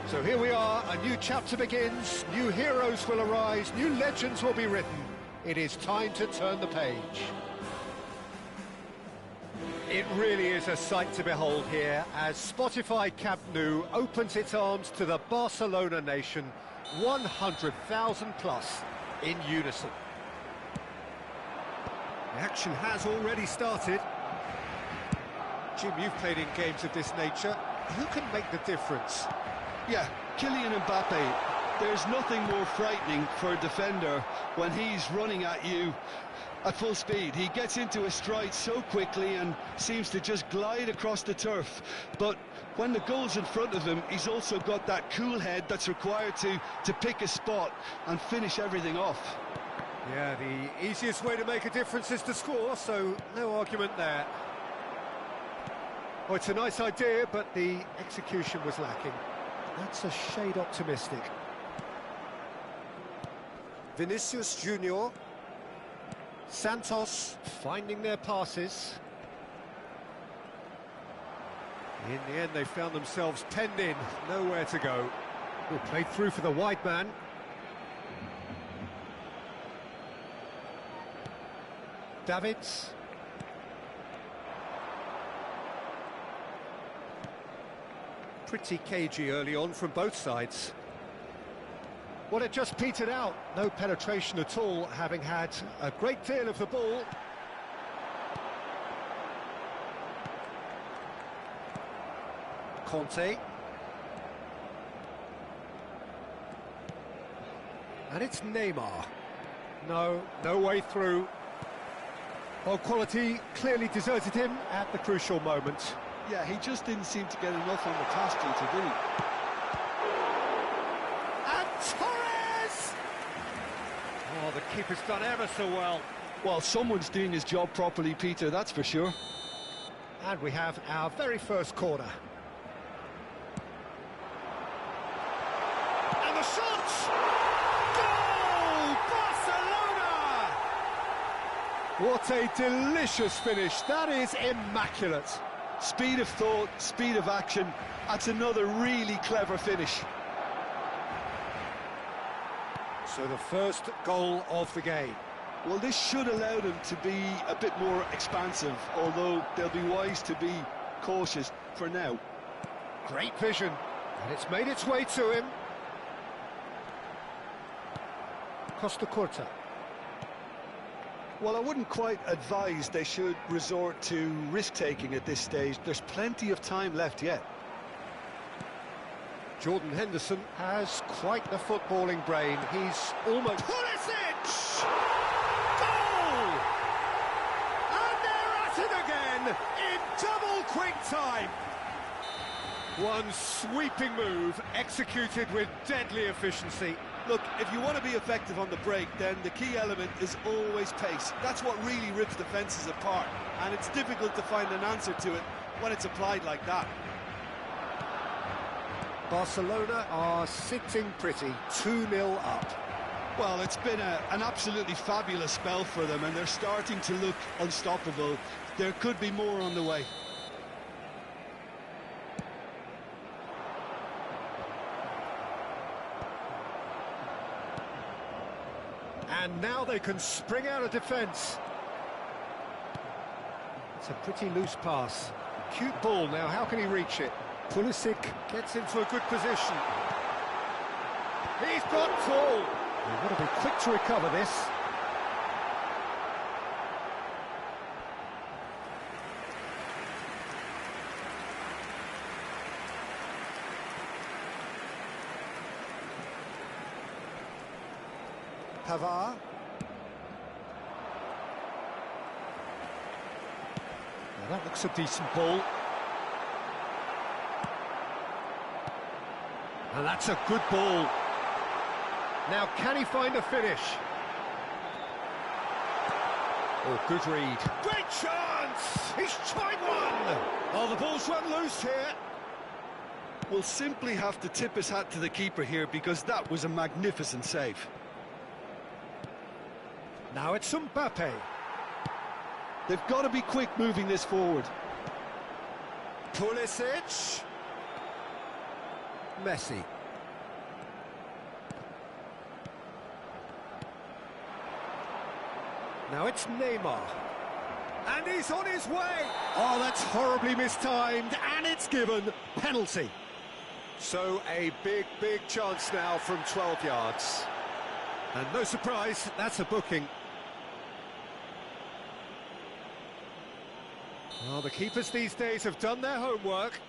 So here we are, a new chapter begins, new heroes will arise, new legends will be written. It is time to turn the page. It really is a sight to behold here as Spotify Camp Nou opens its arms to the Barcelona nation, 100,000 plus in unison. The action has already started. Jim, you've played in games of this nature. Who can make the difference? Yeah, Kylian Mbappe. There's nothing more frightening for a defender when he's running at you at full speed. He gets into a stride so quickly and seems to just glide across the turf. But when the goal's in front of him, he's also got that cool head that's required to pick a spot and finish everything off. Yeah, the easiest way to make a difference is to score, so no argument there. Well, it's a nice idea, but the execution was lacking. That's a shade optimistic. Vinicius Junior. Santos finding their passes. In the end, they found themselves penned in, nowhere to go. Well, played through for the wide man. Davids. Pretty cagey early on from both sides. Well, it just petered out. No penetration at all, having had a great deal of the ball. Conte. And it's Neymar. No way through. Well, quality clearly deserted him at the crucial moment. Yeah, he just didn't seem to get enough on the task sheet, did he? And Torres! Oh, the keeper's done ever so well. Well, someone's doing his job properly, Peter, that's for sure. And we have our very first corner. And the shot! Goal! Barcelona! What a delicious finish. That is immaculate. Speed of thought, speed of action. That's another really clever finish. So the first goal of the game. Well, this should allow them to be a bit more expansive, although they'll be wise to be cautious for now. Great vision, and it's made its way to him. Costa Curta. Well, I wouldn't quite advise they should resort to risk-taking at this stage. There's plenty of time left yet. Jordan Henderson has quite the footballing brain. He's almost... Pulisic! Goal! And they're at it again in double quick time. One sweeping move executed with deadly efficiency. Look, if you want to be effective on the break, then the key element is always pace. That's what really rips defences apart, and it's difficult to find an answer to it when it's applied like that. Barcelona are sitting pretty, 2-0 up. Well, it's been an absolutely fabulous spell for them, and they're starting to look unstoppable. There could be more on the way. And now they can spring out of defence. It's a pretty loose pass. Cute ball now, how can he reach it? Pulisic gets into a good position. He's got ball. You've got to be quick to recover this. Pavard. Now that looks a decent ball. And that's a good ball. Now can he find a finish? Oh, good read. Great chance! He's tried one! Oh, the ball's run loose here. We'll simply have to tip his hat to the keeper here because that was a magnificent save. Now it's Mbappe. They've got to be quick moving this forward. Pulisic. Messi. Now it's Neymar. And he's on his way! Oh, that's horribly mistimed, and it's given. Penalty. So a big, big chance now from 12 yards. And no surprise, that's a booking. Well, the keepers these days have done their homework.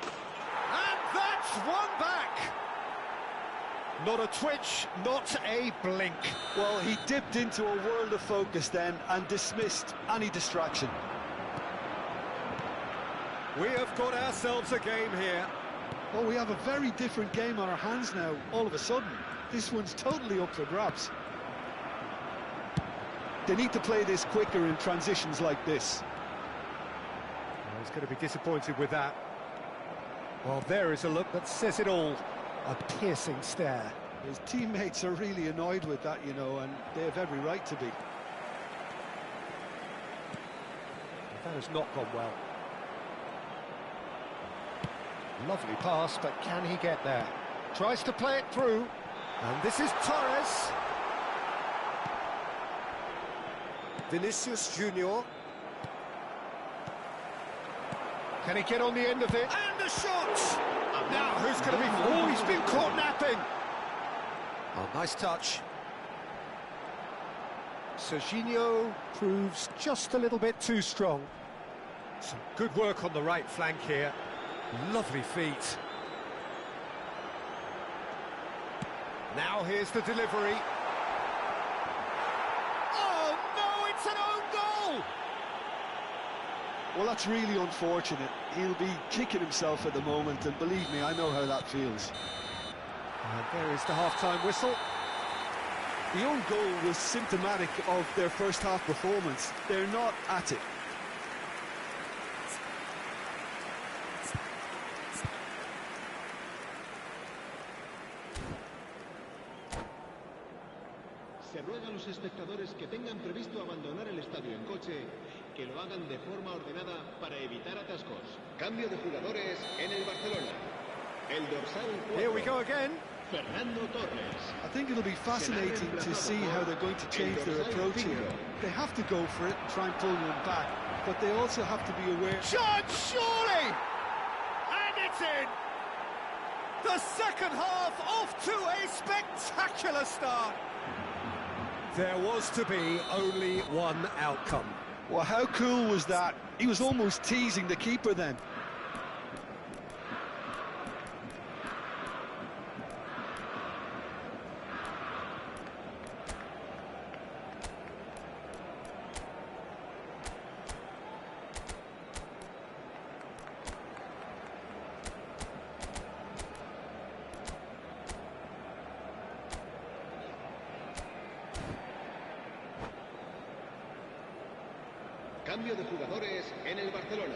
And that's one back! Not a twitch, not a blink. Well, he dipped into a world of focus then and dismissed any distraction. We have got ourselves a game here. Oh, we have a very different game on our hands now, all of a sudden. This one's totally up for grabs. They need to play this quicker in transitions like this. Well, he's going to be disappointed with that. Well, there is a look that says it all. A piercing stare. His teammates are really annoyed with that, you know, and they have every right to be. That has not gone well. Lovely pass, but can he get there? Tries to play it through. And this is Torres. Vinicius Junior. Can he get on the end of it? And the shot! Now, who's going to be... Oh, he's been caught napping! Oh, nice touch. Serginho proves just a little bit too strong. Some good work on the right flank here. Lovely feet. Now here's the delivery. Oh, no, it's an own goal! Well, that's really unfortunate. He'll be kicking himself at the moment, and believe me, I know how that feels. And there is the half-time whistle. The own goal was symptomatic of their first half performance. They're not at it. Se ruega a los espectadores que tengan previsto abandonar el estadio en coche, que lo hagan de forma ordenada para evitar atascos. Cambio de jugadores en el Barcelona. El dorsal 4. Here we go again. Fernando Torres. I think it'll be fascinating to see how they're going to change their approach here. They have to go for it and try and pull them back, but they also have to be aware... Chance, surely! And it's in! The second half off to a spectacular start. There was to be only one outcome. Well, how cool was that? He was almost teasing the keeper then. Cambio de jugadores en el Barcelona.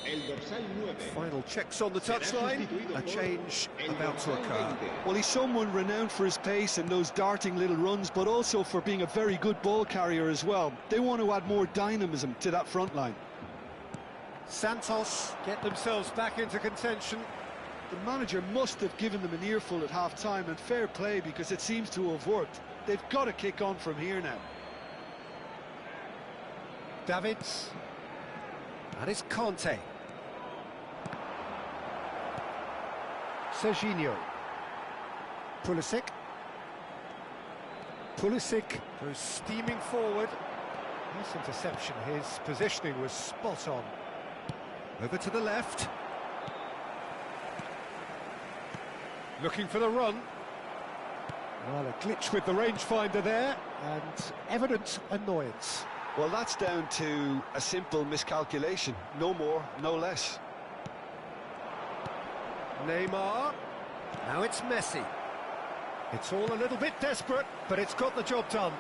El dorsal 9. Final checks on the touchline. A change about to occur. Well, he's someone renowned for his pace and those darting little runs, but also for being a very good ball carrier as well. They want to add more dynamism to that front line. Santos get themselves back into contention. The manager must have given them an earful at half-time, and fair play, because it seems to have worked. They've got to kick on from here now. Davids. And it's Conte. Serginho. Pulisic. Pulisic goes steaming forward. Nice interception. His positioning was spot on. Over to the left. Looking for the run. Well, a glitch with the rangefinder there, and evident annoyance. Well, that's down to a simple miscalculation. No more, no less. Neymar. Now it's Messi. It's all a little bit desperate, but it's got the job done.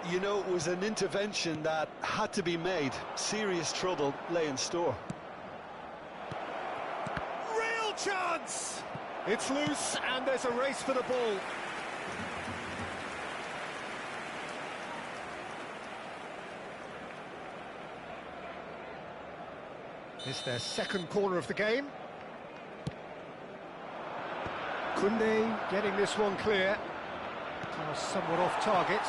You know, it was an intervention that had to be made. Serious trouble lay in store. Real chance! It's loose, and there's a race for the ball. It's their second corner of the game. Koundé getting this one clear. Pass somewhat off target.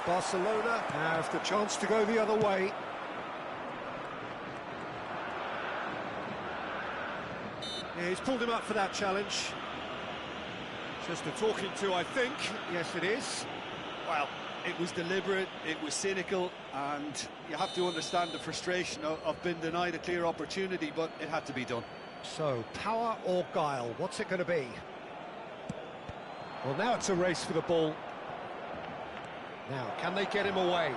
Barcelona have the chance to go the other way. Yeah, he's pulled him up for that challenge. Just a talking to, I think. Yes, it is. Well, it was deliberate, it was cynical, and you have to understand the frustration of being denied a clear opportunity, but it had to be done. So, power or guile, what's it going to be? Well, now it's a race for the ball. Now, can they get him away?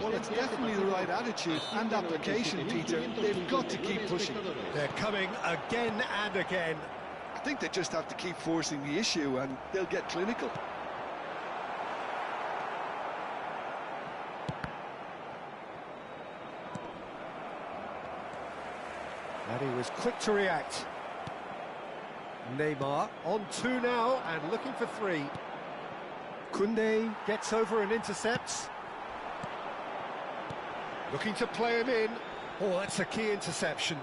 Well, it's definitely the right attitude and application, Peter. They've got to keep pushing. They're coming again and again. I think they just have to keep forcing the issue and they'll get clinical. And he was quick to react. Neymar on 2 now and looking for 3. Koundé gets over and intercepts. Looking to play him in. Oh, that's a key interception.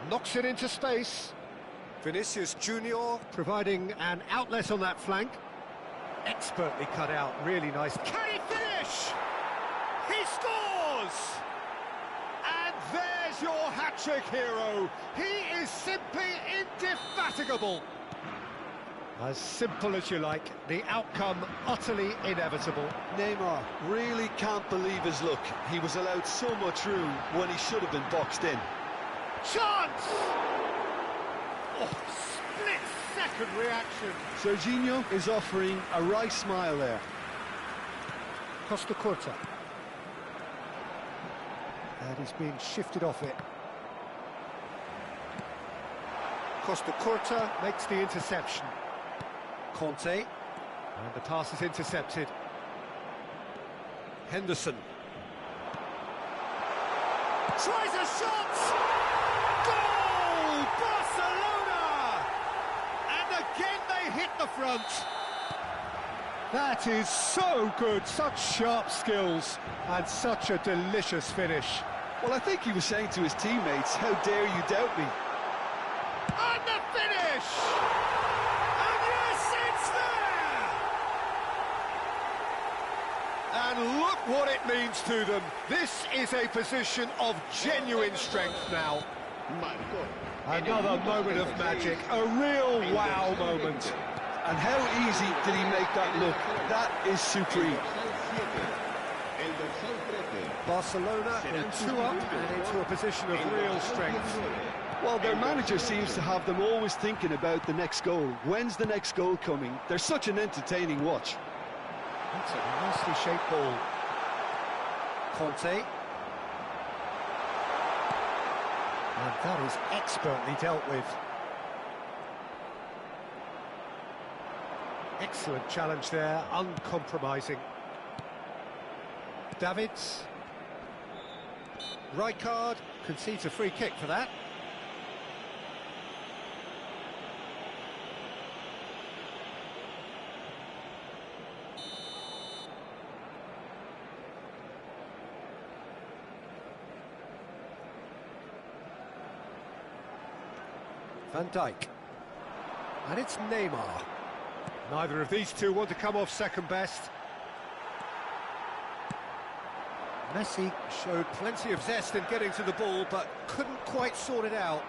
Knocks it into space. Vinicius Junior providing an outlet on that flank. Expertly cut out, really nice. Can he finish? He scores! And there's your hat-trick hero. He is simply indefatigable. As simple as you like, the outcome utterly inevitable. Neymar really can't believe his luck. He was allowed so much room when he should have been boxed in. Chance! Oh, split-second reaction. Serginho is offering a wry smile there. Costa Curta. And he's being shifted off it. Costa Curta makes the interception. Conte, and the pass is intercepted. Henderson. Tries a shot! Goal! Barcelona! And again they hit the front. That is so good, such sharp skills, and such a delicious finish. Well, I think he was saying to his teammates, how dare you doubt me? And the finish! And yes, it's there! And look what it means to them. This is a position of genuine strength now. Another moment of magic, a real wow moment. And how easy did he make that look? That is supreme. Barcelona in 2 up and into a position of real strength. Well, their manager seems to have them always thinking about the next goal. When's the next goal coming? They're such an entertaining watch. That's a nicely shaped ball. Conte. And that is expertly dealt with. Excellent challenge there, uncompromising. Davids. Rijkaard concedes a free kick for that. Van Dijk. And it's Neymar. Neither of these two want to come off second best. Messi showed plenty of zest in getting to the ball, but couldn't quite sort it out.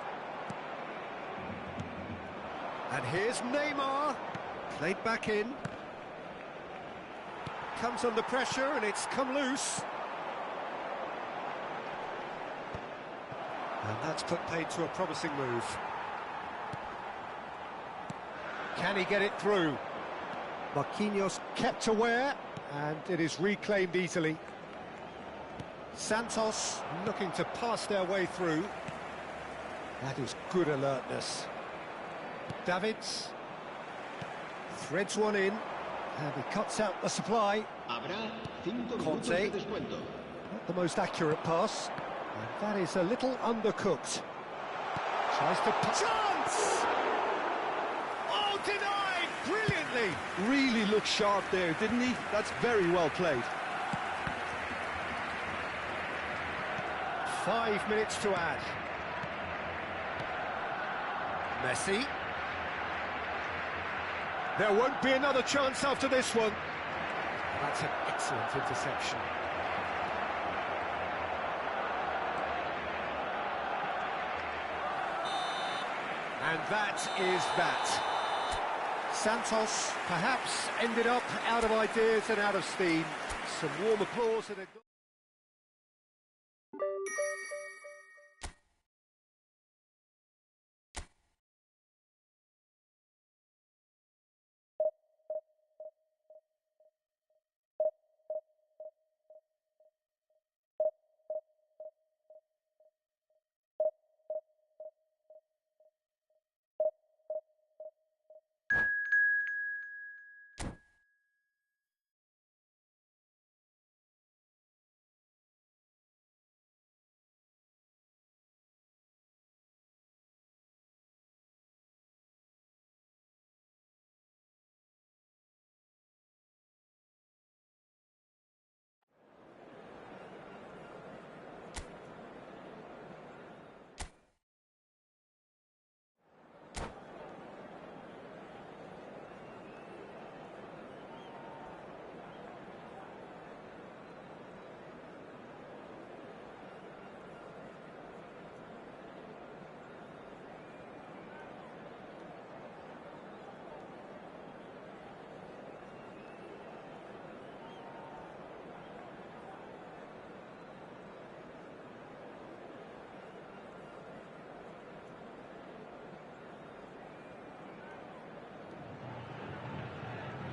And here's Neymar, played back in. Comes under pressure and it's come loose. And that's put paid to a promising move. Can he get it through? Marquinhos kept aware, and it is reclaimed easily. Santos looking to pass their way through. That is good alertness. Davids threads one in, and he cuts out the supply. Conte, not the most accurate pass, and that is a little undercooked. Tries to... Chance! Oh, denied! Brilliantly! Really looked sharp there, didn't he? That's very well played. 5 minutes to add. Messi. There won't be another chance after this one. That's an excellent interception. And that is that. Santos perhaps ended up out of ideas and out of steam. Some warm applause and a...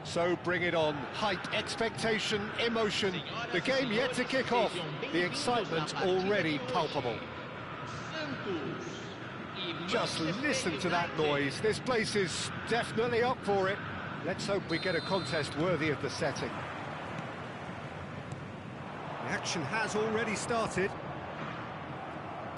So bring it on. Hype, expectation, emotion. The game yet to kick off. The excitement already palpable. Just listen to that noise. This place is definitely up for it. Let's hope we get a contest worthy of the setting. The action has already started.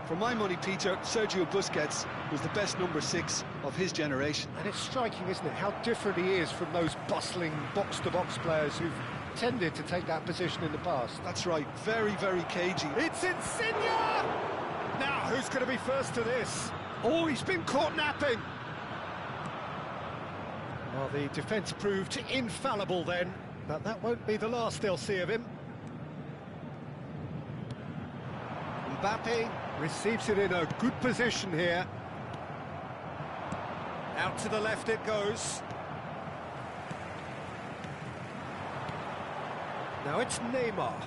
For my money, Peter, Sergio Busquets was the best number 6 of his generation. And it's striking, isn't it, how different he is from those bustling box-to-box players who've tended to take that position in the past. That's right, very, very cagey. It's Insigne! Now, who's going to be first to this? Oh, he's been caught napping! Well, the defence proved infallible then, but that won't be the last they'll see of him. Mbappe receives it in a good position here. Out to the left it goes. Now it's Neymar.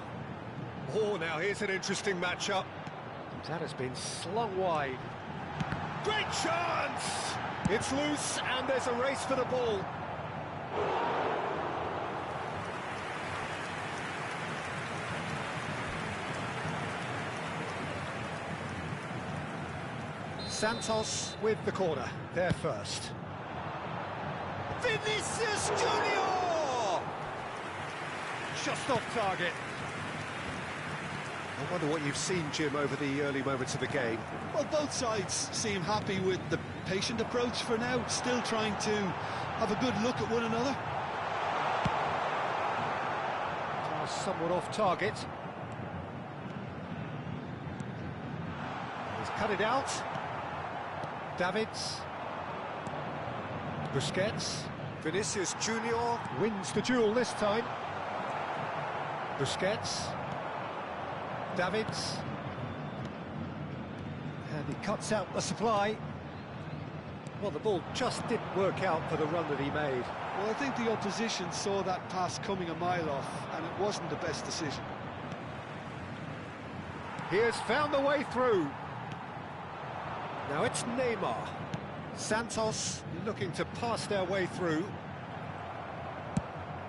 Oh, now here's an interesting matchup. That has been slung wide. Great chance! It's loose and there's a race for the ball. Santos with the corner, there first. Vinicius Junior! Just off target. I wonder what you've seen, Jim, over the early moments of the game. Well, both sides seem happy with the patient approach for now, still trying to have a good look at one another. Pass somewhat off target. He's cut it out. Davids, Busquets, Vinicius Junior wins the duel this time. Busquets, Davids, and he cuts out the supply. Well, the ball just didn't work out for the run that he made. Well, I think the opposition saw that pass coming a mile off, and it wasn't the best decision. He has found the way through. Now it's Neymar. Santos looking to pass their way through.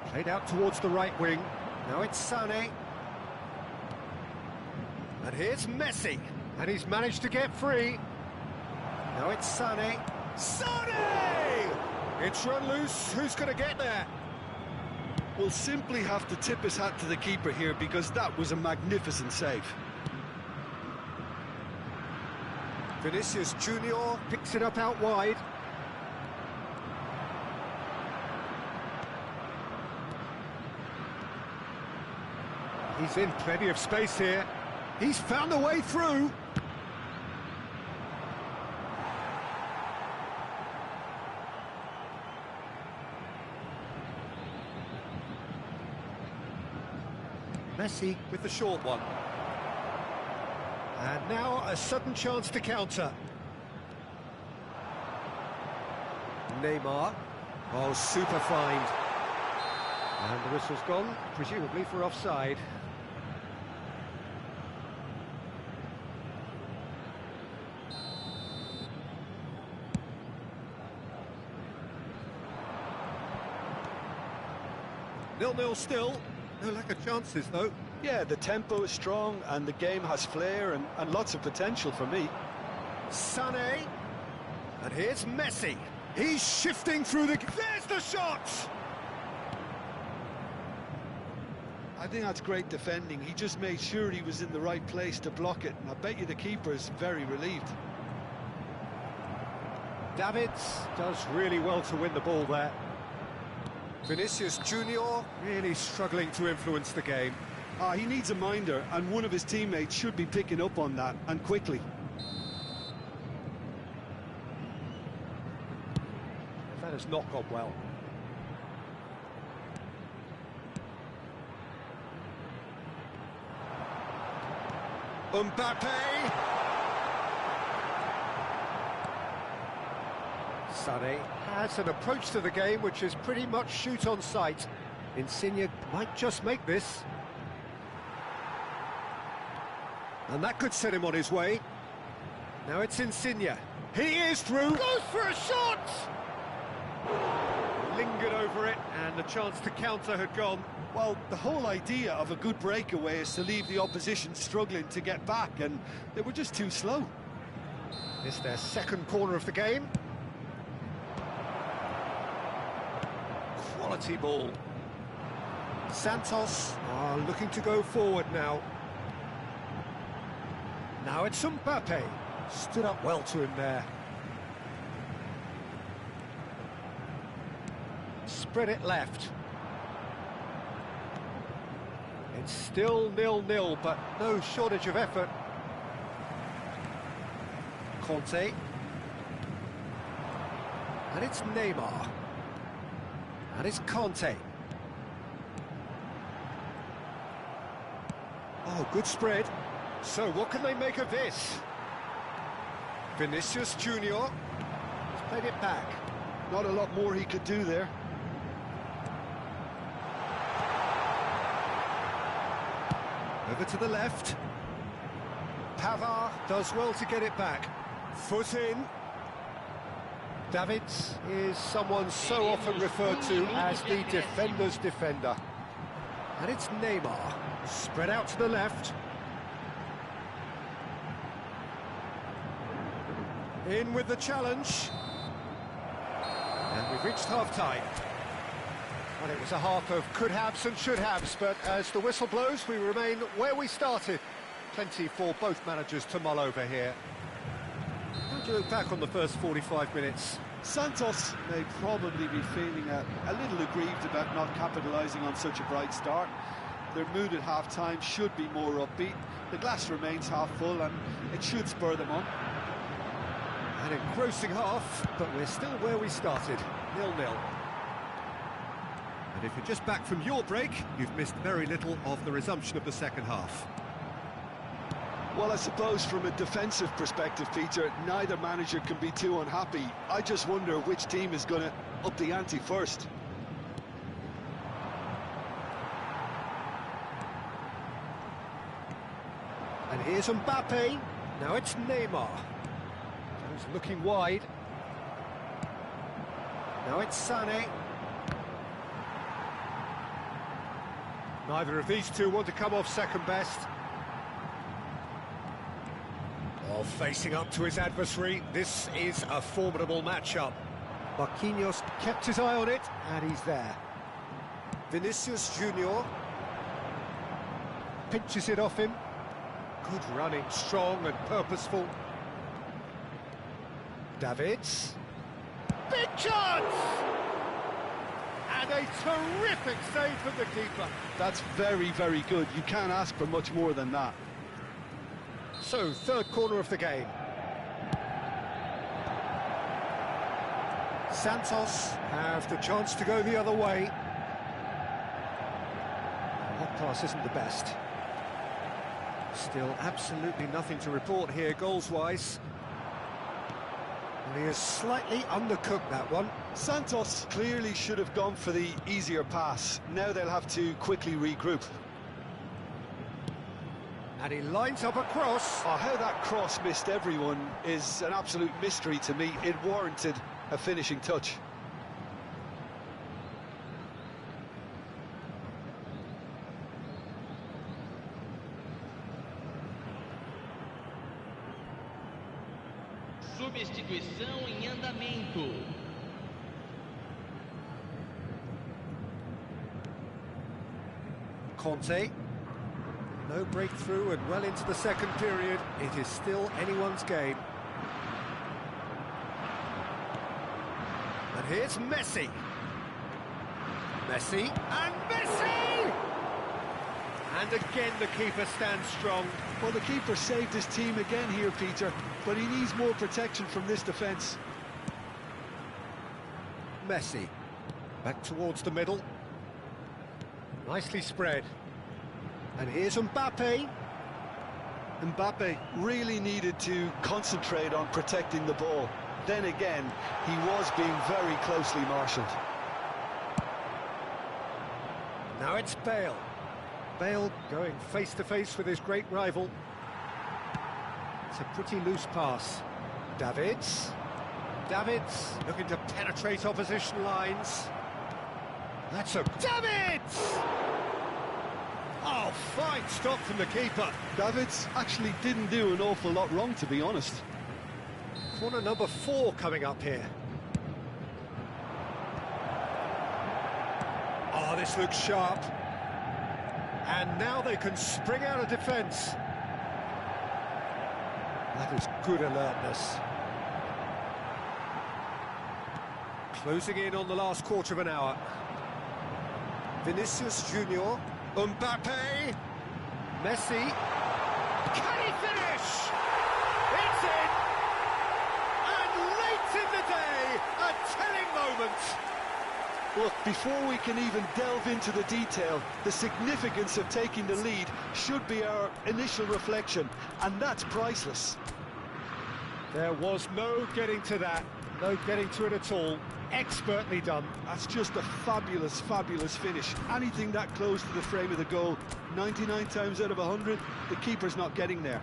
Played out towards the right wing. Now it's Sané. And here's Messi. And he's managed to get free. Now it's Sané. Sané! It's run loose. Who's going to get there? We'll simply have to tip his hat to the keeper here because that was a magnificent save. Vinicius Junior picks it up out wide. He's in plenty of space here. He's found a way through. Messi with the short one. And now a sudden chance to counter. Neymar. Oh, super find. And the whistle's gone, presumably for offside. Nil-nil still. No lack of chances, though. Yeah, the tempo is strong and the game has flair and lots of potential for me. Sané. And here's Messi. He's shifting through the... There's the shot! I think that's great defending. He just made sure he was in the right place to block it, and I bet you the keeper's very relieved. Davids does really well to win the ball there. Vinicius Junior really struggling to influence the game. He needs a minder, and one of his teammates should be picking up on that, and quickly. That has not gone well. Mbappe! Sané has an approach to the game which is pretty much shoot on sight. Insigne might just make this. And that could set him on his way. Now it's Insigne. He is through. Goes for a shot! Lingered over it, and the chance to counter had gone. Well, the whole idea of a good breakaway is to leave the opposition struggling to get back, and they were just too slow. It's their second corner of the game. Quality ball. Santos are looking to go forward now. Now it's Mbappe. Stood up well to him there. Spread it left. It's still 0-0, but no shortage of effort. Conte. And it's Neymar. And it's Conte. Oh, good spread. So what can they make of this? Vinicius Junior has played it back. Not a lot more he could do there. Over to the left. Pavard does well to get it back. Foot in. Davids is someone so often referred to as the defender's defender. And it's Neymar. Spread out to the left. In with the challenge. And we've reached half-time. Well, it was a half of could-haves and should-haves, but as the whistle blows, we remain where we started. Plenty for both managers to mull over here. How do you look back on the first 45 minutes? Santos may probably be feeling a little aggrieved about not capitalising on such a bright start. Their mood at half-time should be more upbeat. The glass remains half full, and it should spur them on. An engrossing half, but we're still where we started, 0-0. And if you're just back from your break, you've missed very little of the resumption of the second half. Well, I suppose from a defensive perspective, Peter, neither manager can be too unhappy. I just wonder which team is going to up the ante first. And here's Mbappe. Now it's Neymar. He's looking wide. Now it's Sané. Neither of these two want to come off second best. Well, facing up to his adversary, this is a formidable matchup. Marquinhos kept his eye on it, and he's there. Vinicius Junior pinches it off him. Good running, strong and purposeful. Davids. Big chance! And a terrific save from the keeper. That's very, very good. You can't ask for much more than that. So, third corner of the game. Santos have the chance to go the other way. What pass isn't the best. Still absolutely nothing to report here, goals-wise. And he has slightly undercooked that one. Santos clearly should have gone for the easier pass. Now they'll have to quickly regroup. And he lines up a cross. Oh, how that cross missed everyone is an absolute mystery to me. It warranted a finishing touch. Substituição em andamento. Conte. No breakthrough and well into the second period. It is still anyone's game. And here's Messi. Messi and Messi! And again the keeper stands strong. Well, the keeper saved his team again here, Peter, but he needs more protection from this defence. Messi. Back towards the middle. Nicely spread. And here's Mbappe. Mbappe really needed to concentrate on protecting the ball. Then again, he was being very closely marshalled. Now it's Bale. Bale going face-to-face with his great rival. It's a pretty loose pass. Davids. Davids looking to penetrate opposition lines. That's a... Davids! Oh, fine stop from the keeper. Davids actually didn't do an awful lot wrong, to be honest. Corner number 4 coming up here. Oh, this looks sharp. And now they can spring out of defence. That is good alertness. Closing in on the last quarter of an hour. Vinicius Junior. Mbappe. Messi. Can he finish? It's in! And late in the day, a telling moment. Look, before we can even delve into the detail, the significance of taking the lead should be our initial reflection, and that's priceless. There was no getting to that, no getting to it at all. Expertly done. That's just a fabulous, fabulous finish. Anything that close to the frame of the goal, 99 times out of 100, the keeper's not getting there.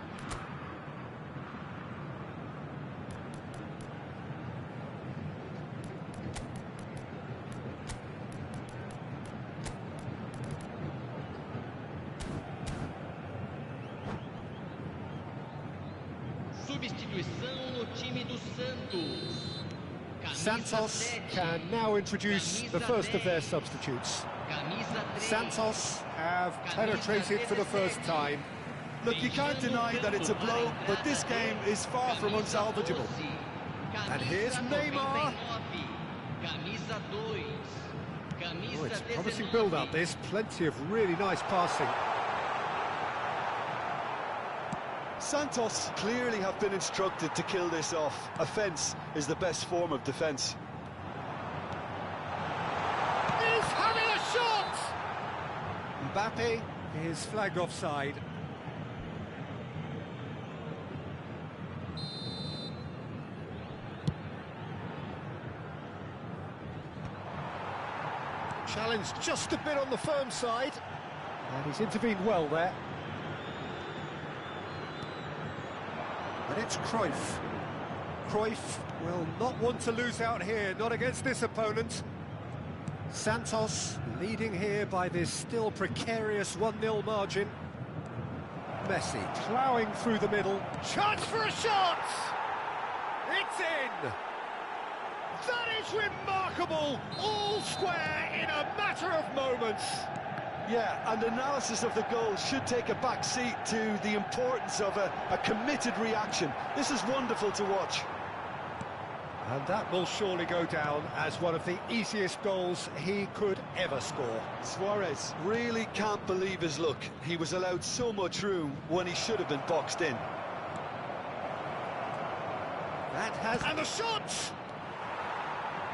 Substituição no time do Santos. Santos can now introduce the first of their substitutes. Santos have penetrated for the first time. Look, you can't deny that it's a blow, but this game is far from unsalvageable. And here's Neymar. Oh, it's a promising build-up. There's plenty of really nice passing. Santos clearly have been instructed to kill this off. Offence is the best form of defence. He's having a shot! Mbappe is flagged offside. Challenged just a bit on the firm side. And he's intervened well there. And it's Cruyff. Cruyff will not want to lose out here, not against this opponent. Santos leading here by this still precarious 1-0 margin. Messi ploughing through the middle. Chance for a shot! It's in! That is remarkable! All square in a matter of moments. Yeah, and analysis of the goal should take a back seat to the importance of a committed reaction. This is wonderful to watch. And that will surely go down as one of the easiest goals he could ever score. Suarez really can't believe his luck. He was allowed so much room when he should have been boxed in. That has... And the shot!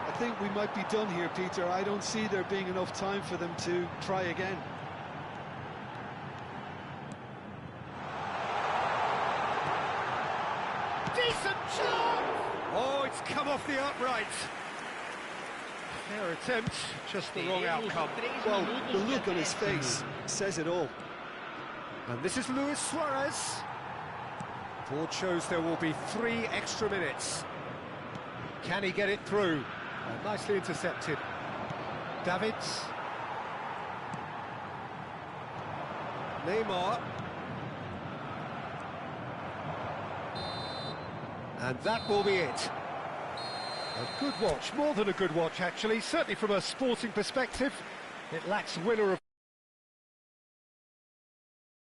I think we might be done here, Peter. I don't see there being enough time for them to try again. decent chance! Oh, it's come off the upright. Fair attempt, just the wrong outcome. Well, the look on his face says it all. And this is Luis Suarez. Board shows there will be 3 extra minutes. Can he get it through? Oh, nicely intercepted. Davids. Neymar. And that will be it. A good watch, more than a good watch actually, certainly from a sporting perspective. It lacks winner of